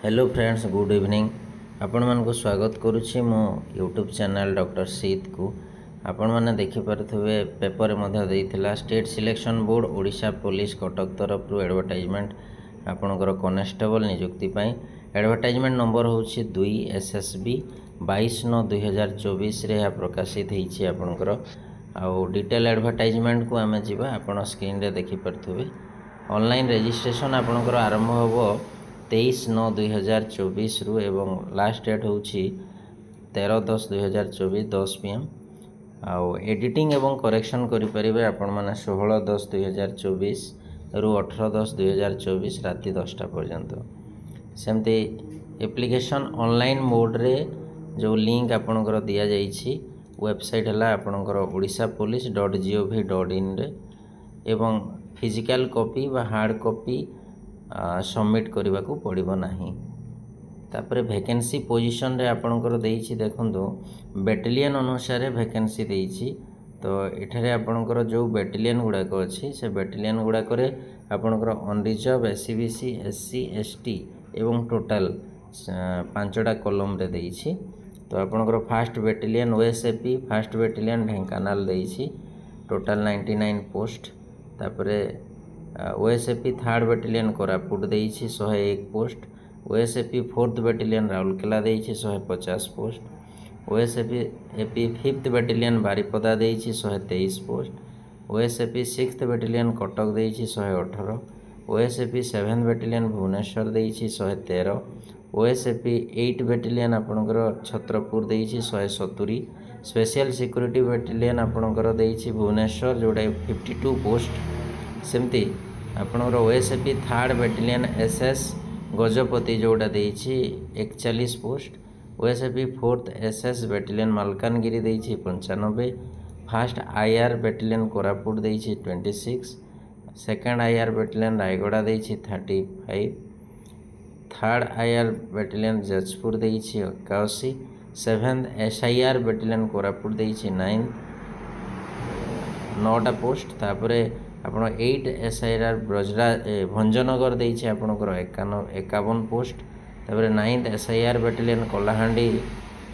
Hello friends, good evening. आपण मानक स्वागत करुच्ची मो यूट्यूब चैनल डॉक्टर सीत को। आपण मैंने देखिपे पेपर देइथिला state selection board Odisha police Cuttack तरफ रु एडवर्टाइजमेंट आपणकर कनेस्टेबल नियुक्ति पाई। एडवर्टाइजमेंट नंबर होछि 2 SSB 22/9/2024 रे प्रकाशित होइछि आपणकर। आउ डिटेल एडवर्टाइजमेंट को आमे जिबा आपण स्क्रीन रे देखि परथुबे। ऑनलाइन रजिस्ट्रेशन आपणकर आरंभ होबो 23/9/2024 रु एवं लास्ट डेट होछि 13/10/2024 10 PM। आउ एडिटिंग एवं करेक्शन करि परिबे आपण माने 16/10/2024 रु 18/10/2024 राति 10टा पर्यंत। सेमते एप्लिकेशन ऑनलाइन मोड रे जो लिंक आपणकर दिया जाइछि वेबसाइट हला आपणकर odishapolice.gov.in रे एवं फिजिकल कॉपी बा हार्ड कॉपी सबमिट करने को पड़ो नहीं। तापर वैकेंसी पोजीशन रे आपणकर देइछि देखंतु बैटालियन अनुसार वैकेंसी देइछि। तो एठारे आपणकर जो बैटालियन गुड़ाक अच्छी से बैटालियन गुड़ाक आपणकर अनरिजर्व SCBC SC ST एवं टोटाल 5टा कॉलम रे देइछि। तो आपणकर first battalion OSAP first battalion Dhenkanal देइछि टोटाल 99 पोस्ट। तापरे OSAP थर्ड बैटालियन कोरापुट देइछि 101 post. OSAP fourth battalion Rourkela देइछि 150 post. OSAP fifth battalion Baripada देइछि 123 post. OSAP sixth battalion Cuttack देइछि 118। OSAP सेवेंथ बैटालियन भुवनेश्वर देइछि 113। OSAP 8 बैटालियन आपणकर छत्रपुर देइछि 170। स्पेशल सिक्योरिटी बैटालियन आपणकर देइछि भुवनेश्वर जोटा 52 पोस्ट। सेमती आपणकर OSAP third battalion SS Gajapati जोड़ा देइछि 41 post. OSAP fourth SS battalion Malkangiri देइछि 95। फास्ट IR बैटालियन कोरापुट देइछि 26। सेकंड IR बैटालियन रायगड़ा देइछि 35। थर्ड IR बैटालियन जजपुर देइछि 81। सेवेंथ SIR बैटालियन कोरापुट देइछि 9टा पोस्ट। तापरे आपण 8 SIR ब्रजरा भंजनगर देइछि आपणकर 51 पोस्ट। तापरे 9th SIR बैटालियन कलाहांडी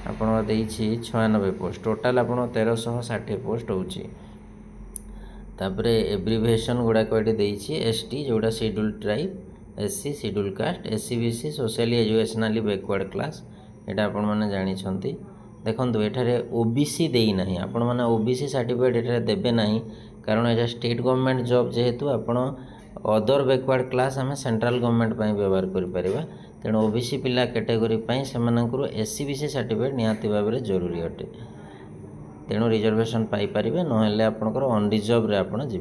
आपण देइछि 96 पोस्ट। टोटाल आपण 1360 पोस्ट होछि। तापरे एब्रिविएशन गुडा कोडी देइछि ST जोडा schedule tribe, SC schedule caste, SCBC socially educationally backward class एटा आपण माने जानि छंती। देखंतु एठारे OBC देई नाही, आपण माने OBC सर्टिफिकेट एठारे देबे नाही कारण एटा स्टेट गवर्नमेंट जॉब जेहेतु आपण अदर बैकवर्ड क्लास आम सेंट्रल गवर्नमेंट व्यवहार करें। तेणु OBC पिला कैटेगरी से SCBC सर्टिफिकेट निहाती भाव में जरूरी अटे। तेणु रिजर्वेशन पाइपर ना आपंकर अनरिजर्व आप जी।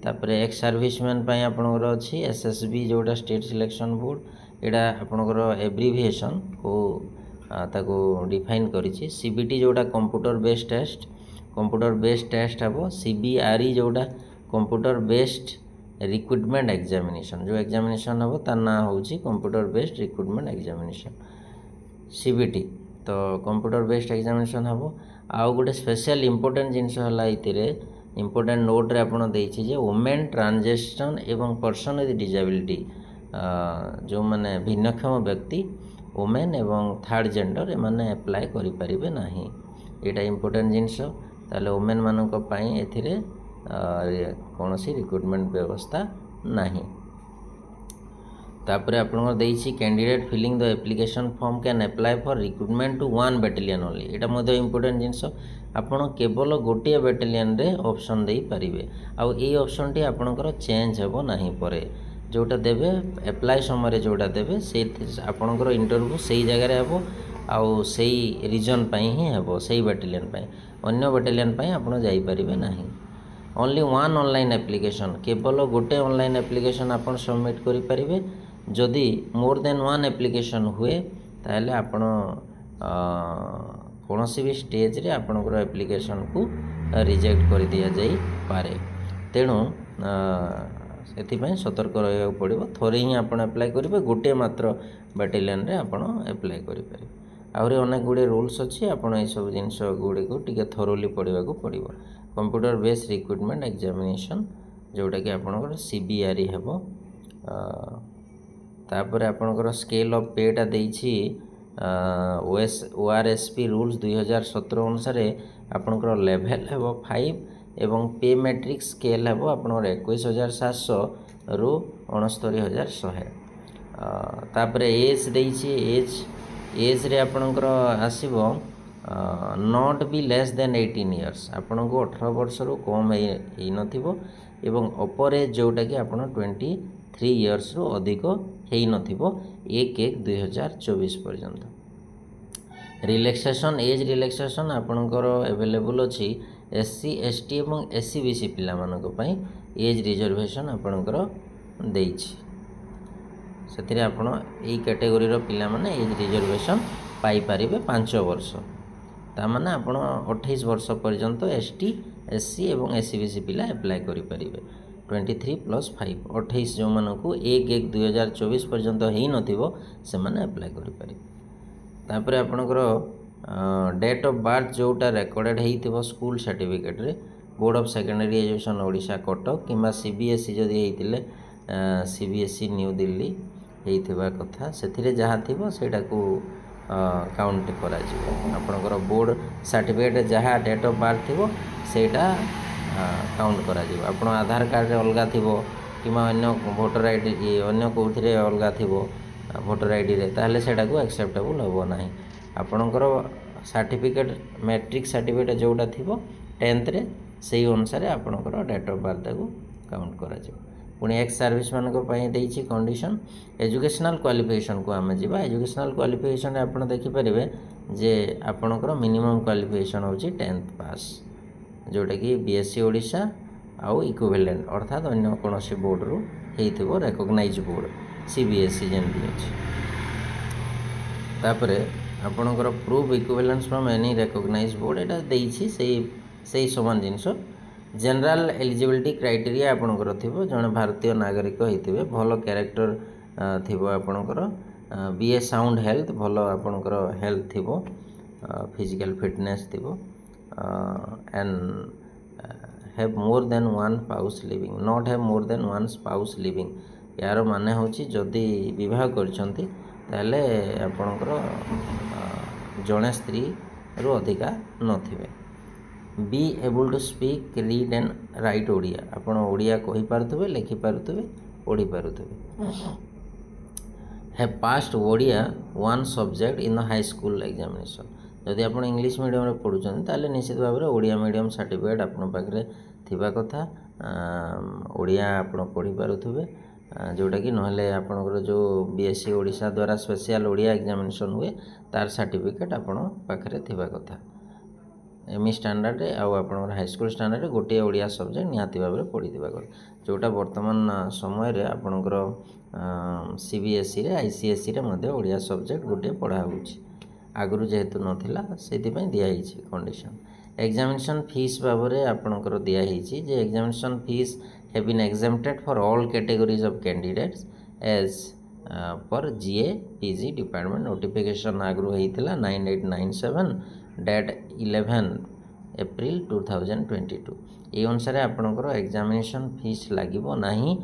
तापर एक्स सर्विसमैन आपंकर अच्छी SSB जोटा स्टेट सिलेक्शन बोर्ड एटा आपंकर एब्रिविएशन को ताको डिफाइन करिछि। CBT जोटा कंप्यूटर बेस्ड टेस्ट हम। CBRE जोटा कंप्यूटर बेस्ड रिक्रुटमेंट एग्जामिनेशन जो एग्जामिनेशन हम तार ना होछि computer based recruitment examination CBT। तो कंप्यूटर बेस्ड एग्जामिनेशन हम। आउ गोटे स्पेशल इंपोर्टेंट जिनस है ये इंपोर्टेंट नोट रे आपन देइछि जे वुमेन ट्रांजेक्शन एवं पर्सन विथ डिजेबिलिटी जो माने भिन्नक्षम व्यक्ति वुमेन एवं थर्ड जेंडर एमाने अप्लाई करि परिबे नाही। एटा इंपोर्टेंट जिनस ताले वुमेन मानक पई एथिरे कोनोसी रिक्रुटमेंट व्यवस्था नाही। तापर आपन देइछि candidate filling the application form can apply for recruitment to 1 battalion only. एटा मध्ये इंपोर्टेंट जिनस आपन केवल गोटे बैटालियन रे ऑप्शन देई परिबे। आ ए ऑप्शन टी आपनकर चेंज हेबो नाही परे जोटा देबे अप्लाई समय जोटा देबे से आपनकर इंटरव्यू सही जगह रे हेबो आउ सही रीजन पई ही हेबो सही बैटालियन पई। अन्य बैटालियन पई आपन जाई परिबे नाही। ओनली 1 ऑनलाइन एप्लिकेशन केवल गोटे ऑनलाइन एप्लिकेशन आपन सबमिट करि परिबे। जदि मोर देन 1 एप्लिकेशन हुए ताहले आपन कोनोसी भी स्टेज रे आपनकर एप्लिकेशन को रिजेक्ट कर दिया जाई पारे। तेणु से सतर्क रहा पड़ो। थोड़े ही आप अप्लाई करेंगे गोटे मात्र बैटालियन रे आप अप्लाई करें। आहरी अनेक गुड़े रूल्स अच्छी आपड़ ये सब जिन गुड़ी को टी थोरोली पढ़ा पड़ो। कंप्यूटर बेस्ड रिक्रुटमेंट एग्जामिनेशन जोटा कि आपंकर CBRE हम। तापर आपणकर स्केल ऑफ पेटा देछि ORSP रूल्स 2017 अनुसार आपणकर लेवल हेबो 5 एवं पे मैट्रिक्स स्केल हेबो आपणकर 21,700 रु 69,100। तापर एज देछि एज रे आपणकर आसीबो not be less than 18 years आपण को 18 वर्ष रु कम हे नथिबो एवं अपर एज जोटा कि आपण 23 इयर्स रु अधिक हे नथिबो 1/1/2024 पर्यंत। रिलैक्सेशन एज रिलैक्सेशन आपणकर अवेलेबल अछि SC ST एवं SC BC पिला मानको पई एज रिजर्वेशन आपणकर देछि सेतिरे आपण एई कैटेगरी रो पिला माने एज रिजर्वेशन पाई परिबे 5 वर्ष तामाने आपण 28 वर्ष पर्यंत ST SC एवं SC BC पिला अप्लाई करि परिबे 23+5 28 जो मानको 1/1/2024 पर्यंत हेई नथिबो से माने अप्लाई करि परिबे। तापर आपणकर डेट ऑफ बर्थ जोटा रेकॉर्डेड हेइथिबो स्कूल सर्टिफिकेट रे board of secondary education Odisha Cuttack किंबा CBSE जदि हेइतिले CBSE न्यू दिल्ली हेइथिबा कथा सेथिरे जहा थिबो सेटा को काउंट करा जिवो आपणकर बोर्ड सर्टिफिकेट जहा डेट ऑफ बर्थ थिबो सेटा काउंट करा जिवो आपण आधार कार्ड रे अलगा थिबो किंबा अन्य वोटर आईडी अन्य कोथिरे अलगा थिबो वोटर आईडी रे ताहले सेटा को एक्सेप्टेबल होबो नाही आपणकर सर्टिफिकेट मैट्रिक सर्टिफिकेट जोटा थिबो 10th रे सेही अनुसार आपणकर डेट ऑफ बर्थ को काउंट करा जिवो। पुणी एक्स सर्विस मानक पई देछि कंडीशन एजुकेशनल क्वालिफिकेशन को आमे जिबा एजुकेशनल क्वालिफिकेशन आपण देखि परिबे जे आपणकर मिनिमम क्वालिफिकेशन होछि 10th पास जोटा कि BSc ओडिशा आउ इक्विवेलेंट अर्थात अन्य कोनोसी बोर्ड रो हेइथिबो रिकॉग्नाइज बोर्ड CBSE जेनबी अछि। तापरे आपणकर proof equivalence from any recognise board एटा देछि सेही समान जिंस जनरल एलिजिबिलिटी क्राइटेरिया आपणकर थिबो जने भारतीय नागरिक हेतिबे भलो कैरेक्टर थिबो आपणकर BA साउंड हेल्थ भलो आपणकर हेल्थ थिबो फिजिकल फिटनेस थिबो and have more than one spouse living not have more than one spouse living यार माने होची जदि विवाह करछंती ताले आपणकर जणे स्त्री रु अधिका नथिबे। Be able to speak read and write Odia आपण ओडिया कहि पारुथबे लिखि पारुथबे पढ़ी पारुथबे। Have passed Odia one subject in the high school examination जदि आपण इंग्लिश मीडियम रे पढुछन ताले निश्चित भाव रे ओडिया मीडियम सर्टिफिकेट आपण पाखरे थिबा कथा ओडिया आपण पढ़ी पारुथबे जोटा कि नहले आपणकर जो BSc ओडिशा द्वारा स्पेशल ओडिया एग्जामिनेशन हुए तार सर्टिफिकेट आपण पाखरे थिबा कथा एमई स्टैंडर्ड रे आ आपणकर हाई स्कूल स्टैंडर्ड रे गोटे ओडिया सब्जेक्ट निहाती भाव रे पढ़ी थिबा कथा जोटा वर्तमान समय रे आपणकर CBSE रे ICSE रे मध्ये ओडिया सब्जेक्ट गोटे पढ़ा होउची आगरु जेहेतु नथिला सेति पय दिया हिची कंडीशन। एग्जामिनेशन फीस बाबरे आपणकर दिया हिची जे examination fees have been exempted for all categories of candidates as per GA PG department notification agru heitila 9897 date 11 April 2022 ए अनुसार आपणकर एग्जामिनेशन फीस लागिबो नाही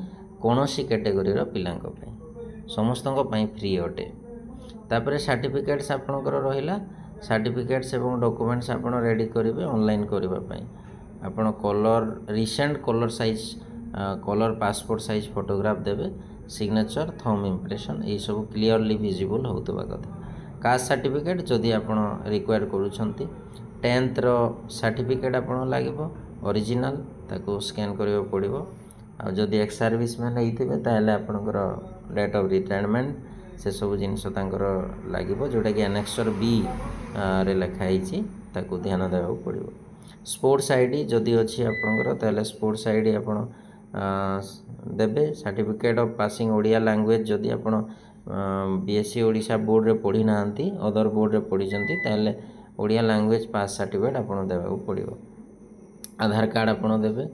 कोनोसी कैटेगरी रो पिलांक पय समस्तंक पय फ्री अटे। तापरे सर्टिफिकेट्स आपणकर रहिला सर्टिफिकेट्स एवं डॉक्यूमेंट्स आपण रेडी करिवे ऑनलाइन करबा पय आपण colour recent colour size colour passport size photograph देवे सिग्नेचर थंब इंप्रेशन ये सब क्लियरली विजिबल होतबा कथा। कास्ट सर्टिफिकेट जदि आपण रिक्वायर करूछंती 10th रो सर्टिफिकेट आपण लागिबो ओरिजिनल ताको स्कैन करियो पड़िबो आ जदि एक्स सर्विस मैन हेइथिबे ताले आपणकर डेट ऑफ रिटायरमेंट से सब जिनस तांकर लागिबो जोटा कि एनेक्सर B रे लिखा हिची ताको ध्यान देबा पड़िबो। स्पोर्ट्स आईडी जदि अछि आपणकर ताले स्पोर्ट्स आईडी आपण देबे certificate of passing Odia language जदि आपण BSc ओडिशा बोर्ड रे पढ़ी नांती अदर बोर्ड रे पढ़ी जंती ताले ओडिया लैंग्वेज पास सर्टिफिकेट आपण देबा पड़िबो। आधार कार्ड आपण देबे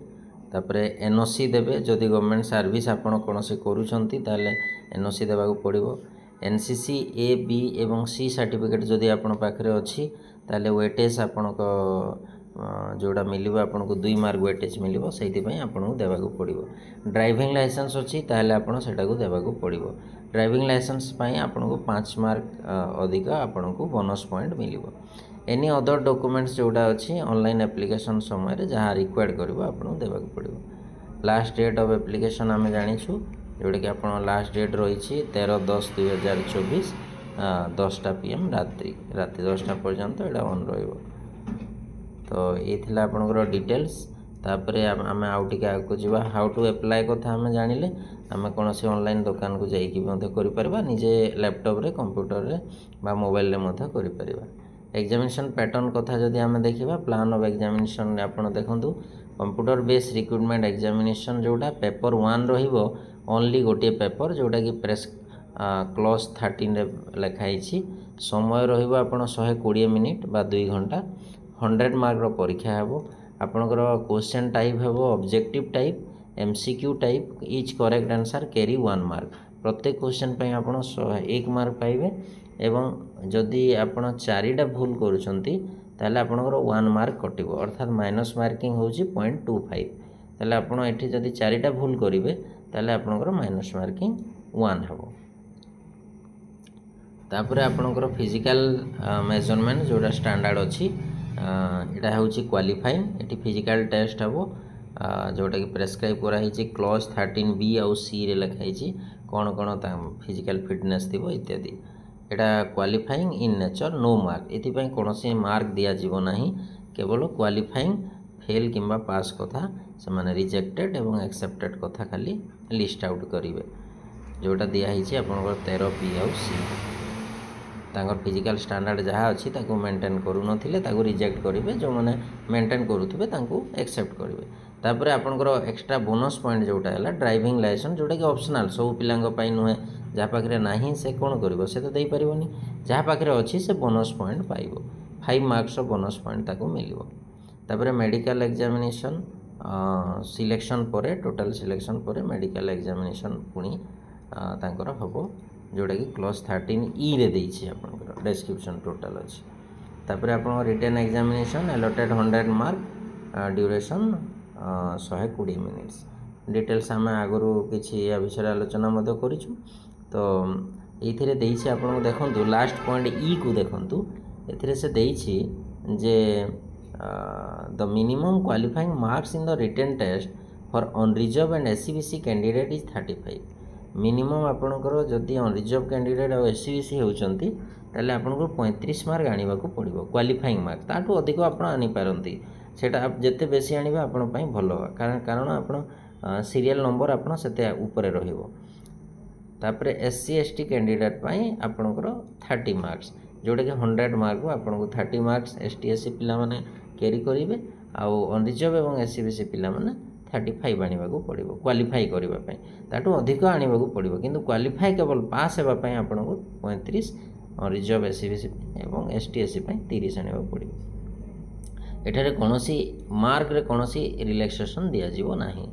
तापरे NOC देबे जदि गवर्नमेंट सर्विस आपण कोनोसी करूछंती ताले NOC देबा पड़िबो। NCC A B एवं C सर्टिफिकेट जदि आपण पाखरे अछि ताले वेटेज आपण को जोड़ा मिलिबो आपनको 2 मार्क वेटेज मिलिबो सेइथिपई आपनको देबाकू पड़िबो। ड्राइविंग लाइसेंस अछि ताहले आपण सेटाकू देबाकू पड़िबो। ड्राइविंग लाइसेंस पई आपनको 5 मार्क अधिक आपनको बोनस पॉइंट मिलिबो। एनी अदर डॉक्यूमेंट्स जोड़ा अछि ऑनलाइन एप्लिकेशन समय रे जहाँ रिक्वायर्ड करिवो आपनको देबाकू पड़िबो। लास्ट डेट ऑफ एप्लिकेशन आमे जानिछु जोड़ा कि आपण लास्ट डेट रही 13/10/2024 10टा PM राति 10टा पर्यंत एटा ऑन रहिबो। तो ये थिला आपनकर डिटेल्स। तापरे आमे आउ टिके आगु जीवा हाउ टू अप्लाई कथा आमे जानिले आमे कोनोसी ऑनलाइन दुकान को जाई कि मध्ये करि परबा निजे लैपटॉप रे कंप्यूटर रे बा मोबाइल रे मध्ये करि परबा। एग्जामिनेशन पैटर्न कथा जदि आमे देखिबा प्लान ऑफ एग्जामिनेशन आपण देखंतु कंप्यूटर बेस रिक्रूटमेंट एग्जामिनेशन जोटा पेपर 1 रहिबो ओनली गोटे पेपर जोटा कि प्रेस क्लॉज 13 रे लिखाई छी। समय रहिबो आपण 120 मिनिट बा 2 घंटा 100 मार्क रो परीक्षा हेबो। आपनकर क्वेश्चन टाइप हेबो objective type MCQ type etch correct answer carry 1 mark. प्रत्येक क्वेश्चन पे आपण 1 मार्क पाइबे एवं जदि आपण 4टा भूल करूछंती ताले आपनकर 1 मार्क कटिबो अर्थात माइनस मार्किंग होउची 0.25। ताले आपण एठी जदि 4टा भूल करिवे ताले आपनकर माइनस मार्किंग 1 हेबो। तापरे आपनकर फिजिकल मेजरमेंट जोड़ा स्टैंडर्ड अछि एटा होउची क्वालिफाइंग एटी फिजिकल टेस्ट हेबो जोटा कि प्रेस्क्राइब करा हिची क्लॉज 13B और C रे लिखा हिची कोन कोन फिजिकल फिटनेस थिबो इत्यादि। एटा qualifying in nature no mark एथि पई कोनोसी मार्क दिया जीवो नाही केवल क्वालिफाइंग फेल किंबा पास कथा से माने रिजेक्टेड एवं एक्सेप्टेड कथा खाली लिस्ट आउट करिवे जोटा दिया हिची आपनकर 13B और C। तांगर फिजिकल स्टैंडर्ड जहाँ अच्छी ताको मेंटेन करू नथिले ताको रिजेक्ट करिवे जो माने मेंटेन करूथबे तांको एक्सेप्ट करिवे। तापरे आपनकर एक्स्ट्रा बोनस पॉइंट जोटा हैला ड्राइविंग लाइसेंस जोटा कि ऑप्शनल सब पिलांग पई नुहे जहाँ पाखरे नाही से कोन करिवो से तो देई परिबोनी जहाँ पाखरे अछि से बोनस पॉइंट पाइबो 5 मार्क्स बोनस पॉइंट ताको मिलिबो। तापरे मेडिकल एग्जामिनेशन सिलेक्शन परे टोटल सिलेक्शन परे मेडिकल एग्जामिनेशन पुनी तांकर हबो जोटा कि क्लॉज 13E रे देइछि आपनकर डिस्क्रिप्शन टोटल अछि। तापरे आपण written examination allotted 100 mark duration 120 minutes. Details आमे आगरु किछि या विषय आलोचना मध्य करिछु। तो एथिरे देइछि आपण देखंतु लास्ट पॉइंट ई को देखंतु एथिरे से देइछि जे the minimum qualifying marks in the written test for unreserved and SCBC candidate is 35। Minimum आपणकर जदि अनरिजर्व कैंडिडेट और एससीबीसी होउचंती ताले आपनको 35 मार्क आनिबा को पड़िबो क्वालिफाइंग मार्क ताठू अधिक आपण आनी पारंती सेटा आप जते बेसी आनिबा आपण पई भलो कारण आपण सीरियल नंबर आपण सेते ऊपर रहिबो। तापरे एससी एसटी कैंडिडेट पई आपणकर 30 मार्क्स जोटा कि 100 मार्क को आपनको 30 मार्क्स एसटी एससी पिला माने कैरी करिवे आ अनरिजर्व एवं एससीबीसी पिला माने 35 आनिबा को पड़िबो क्वालिफाई करबा पई ताटू अधिक आनिबा को पड़िबो किंतु क्वालिफाई केवल पास हेबा पई आपनको 35 और रिजर्व एससीबीसी एवं एसटीएससी पई 30 आनिबा पड़िबो। एठारे कोनोसी मार्क रे कोनोसी रिलैक्सेशन दिया जीवो नाही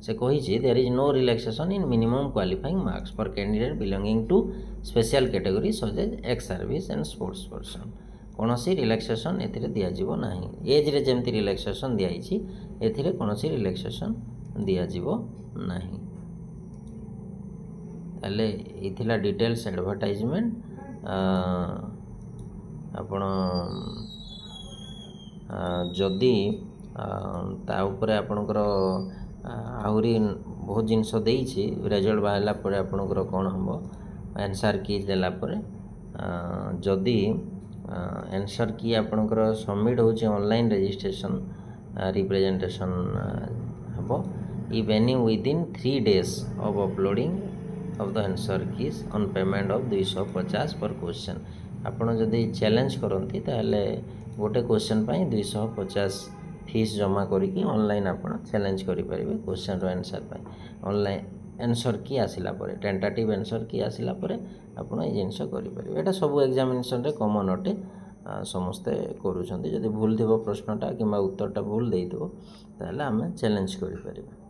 से कही छी there is no relaxation in minimum qualifying marks for candidate belonging to special category such as ex service and sports person. कोनोसी रिलैक्सेशन एथिरे दिया जीवो नाही एज रे जेमति रिलैक्सेशन दिया हिची एथिरे कोनोसी रिलैक्सेशन दिया जीवो नाही। ताले इथिला डिटेल्स एडवर्टाइजमेंट आपण जदि ता ऊपर आपणकर आहुरी बहुत जिनस देइछि रिजल्ट बाहला परे आपणकर कोन हमबो आंसर की देला परे जदि आंसर की आपणकर सबमिट होछि ऑनलाइन रजिस्ट्रेशन रिप्रेजेंटेशन हबो if any with in 3 days of uploading of the answer keys on payment of 250 पर क्वेश्चन। आपण जदि चैलेंज करंती ताले गोटे क्वेश्चन पई 250 फीस जमा करिकी ऑनलाइन आपण चैलेंज करि परिबे क्वेश्चन रो आंसर पई ऑनलाइन आंसर की आसिला परे टेंटेटिव आंसर की आसिला परे आपण ए जिंस करि परिबे। एटा सब एग्जामिनेशन रे कॉमन अटे समस्ते करूछंती जदि भूल थिबो प्रश्नटा किबा उत्तरटा भूल देइथिबो ताले हमें चैलेंज करि परिबे।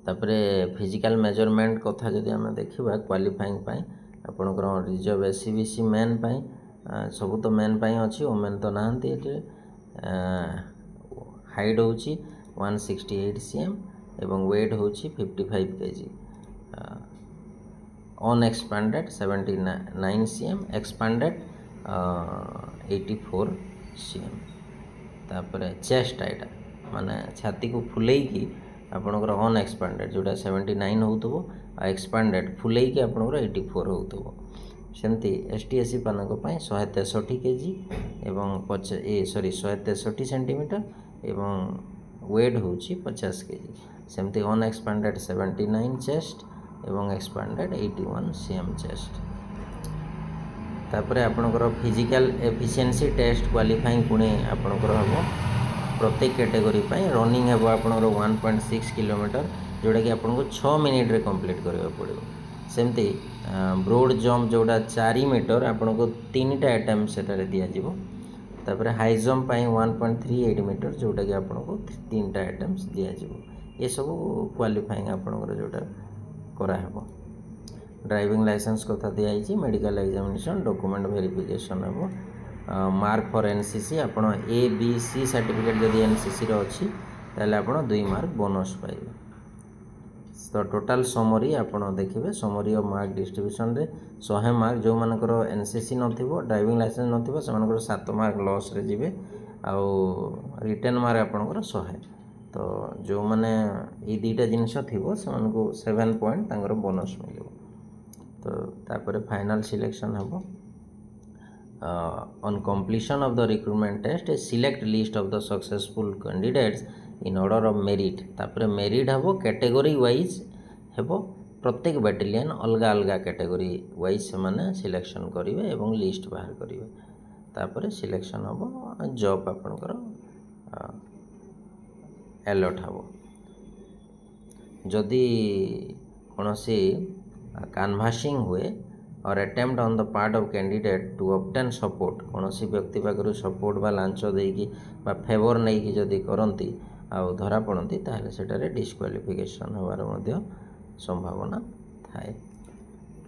तापरे फिजिकल मेजरमेंट कथा जदि हमें देखिबा क्वालिफाइंग पई आपणकर रिजर्व एससीबीसी मेन पई ସବୁ ତ ମେନ୍ ପାଇଁ ଅଛି, ଓମେନ୍ ତ ନାହାନ୍ତି ଏଠି। ହାଇଟ୍ ହେଉଛି 168 cm ଏବଂ ୱେଟ୍ ହେଉଛି 55 kg। ଅନଏକ୍ସପାଣ୍ଡେଡ୍ 79 cm, expanded 84 cm। तापर चेस्ट आईटा माने छाती को फुलेकी आपणकर अनएक्सपांडेड जोटा 79 होतबो आ एक्सपांडेड फुलेकी आपणकर 84 होतबो। सेमती एसटीएससी पानक पय 163 kg एवं 163 सेंटीमीटर एवं वेट होची 50 kg। सेमती अनएक्सपांडेड 79 चेस्ट एवं एक्सपांडेड 81 cm चेस्ट। तापरे आपणकर फिजिकल एफिशिएंसी टेस्ट क्वालिफाइंग पुणे आपणकर हम प्रत्येक कैटेगरी पाई रनिंग है आपणकर 1.6 किलोमीटर जोटा कि आपको 6 मिनिट रे कंप्लीट करबा पड़ो। सेमती ब्रोड जंप जोड़ा 4 मीटर आपको 3टा अटेम्प्ट सेटारे दिया जिवो। तापरे हाई जंप पाई 1.38 मीटर जोटा कि आपको 3टा अटेम्प्ट दिया जिवो। ये सब क्वालिफाइंग आपणकर जोटा करा हेबो। ड्राइविंग लाइसेंस कथा दिखाई, मेडिकल एग्जामिनेशन डॉक्यूमेंट वेरिफिकेशन हे। मार्क फॉर एनसीसी आपण ABC सर्टिफिकेट जदि एनसीसी रो अछि ताले आपण 2 मार्क बोनस पाइबे। तो टोटाल समरी आपण देखिबे, समरी ऑफ मार्क डिस्ट्रीब्यूशन रे 100 मार्क जो मानकर एनसीसी नथिबो ड्राइविंग लाइसेंस नथिबो से मानकर 7 मार्क लॉस रे जिवे आ रिटर्न मार्क आपणकर 100। तो जो माने ई दुईटा जिनस थिबो से मानको 7 पॉइंट तांकर बोनस मिलिबो। तो तापर फाइनल सिलेक्शन हेबो। On completion of the recruitment test, a select list of the successful candidates in order of merit। तापर मेरिट हेबो कैटेगरी वाइज हेबो, प्रत्येक बैटालियन अलग अलग कैटेगरी वाइज से माने सिलेक्शन करिवे एवं लिस्ट बाहर करिवे। तापर सिलेक्शन हेबो, जॉब आपनकर अलॉट हेबो। जदि कोनोसी कैनवासिंग हुए और attempt on the part of candidate to obtain support, कौनसी व्यक्ति पाखरु सपोर्ट बा लांच देकी बा फेवर नहीं कि जदि करंती आ धरा पड़ती ताहले सेटारे डिस्क्वालिफिकेशन होबार मध्य संभावना थाए।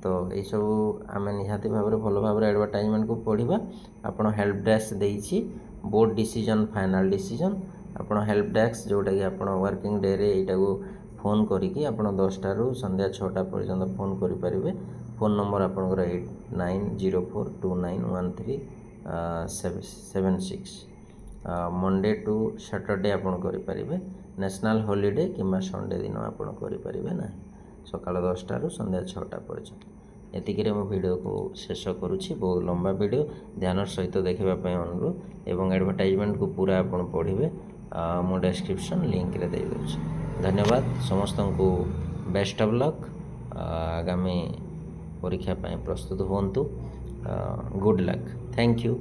तो ये सब आम निहाती भाव भल भाव एडवर्टाइजमेंट को पढ़ा। आपड़ हेल्प डेस्क देइछि, बोर्ड डिसीजन फाइनल डिसीजन आपड़ हेल्प डेस्क जोटा कि आप वर्किंग डे रे एटा को फोन करिकी आप 10टा रु संध्या 6टा पर्यंत फोन करें। फोन नंबर आपंकर 8904291376। मंडे टू सैटरडे आप करें, नेशनल हॉलिडे किंबा संडे दिन आप करें ना, सकाल 10टा रु संध्या 6टा पर्यंत। एतिके मो वीडियो को शेष करुच्ची। बहुत लंबा वीडियो, ध्यान सहित देखापी अनुरोध एवं एडवर्टाइजमेंट को पूरा आप पढ़े मो डिस्क्रिप्शन लिंक रे दे दूँ। धन्यवाद समस्त को, बेस्ट ऑफ लक। आगामी परीक्षा प्रस्तुत होंतु। Good luck, thank you.